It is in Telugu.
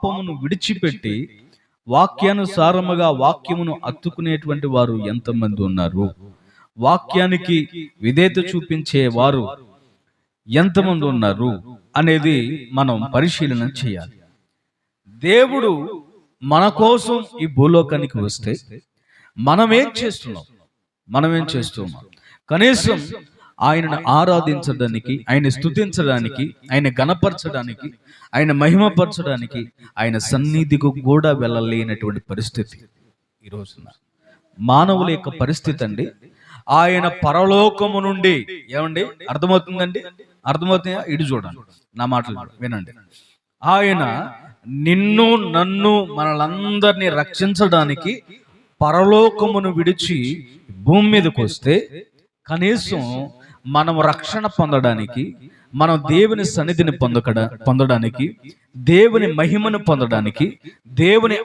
పాపమును విడిచిపెట్టి వాక్యానుసారముగా వాక్యమును అత్తుకునేటువంటి వారు ఎంతమంది ఉన్నారు? వాక్యానికి విధేయత చూపించే వారు ఎంతమంది ఉన్నారు అనేది మనం పరిశీలన చేయాలి. దేవుడు మన కోసం ఈ భూలోకానికి వస్తే మనమేం చేస్తున్నాం? కనీసం ఆయనను ఆరాధించడానికి, ఆయన స్తుతించడానికి, ఆయన గణపరచడానికి, ఆయన మహిమపరచడానికి, ఆయన సన్నిధికి కూడా వెళ్ళలేనటువంటి పరిస్థితి ఈ రోజున మానవుల యొక్క పరిస్థితి అండి. ఆయన పరలోకము నుండి, ఏమండి అర్థమవుతుందండి? అర్థమవుతుందా? ఇటు చూడండి, నా మాటలు వినండి. ఆయన నిన్ను నన్ను మనలందరినీ రక్షించడానికి పరలోకమును విడిచి భూమి మీదకి వస్తే కనీసం మనం రక్షణ పొందడానికి, మనం దేవుని సన్నిధిని పొందడానికి, దేవుని మహిమను పొందడానికి, దేవుని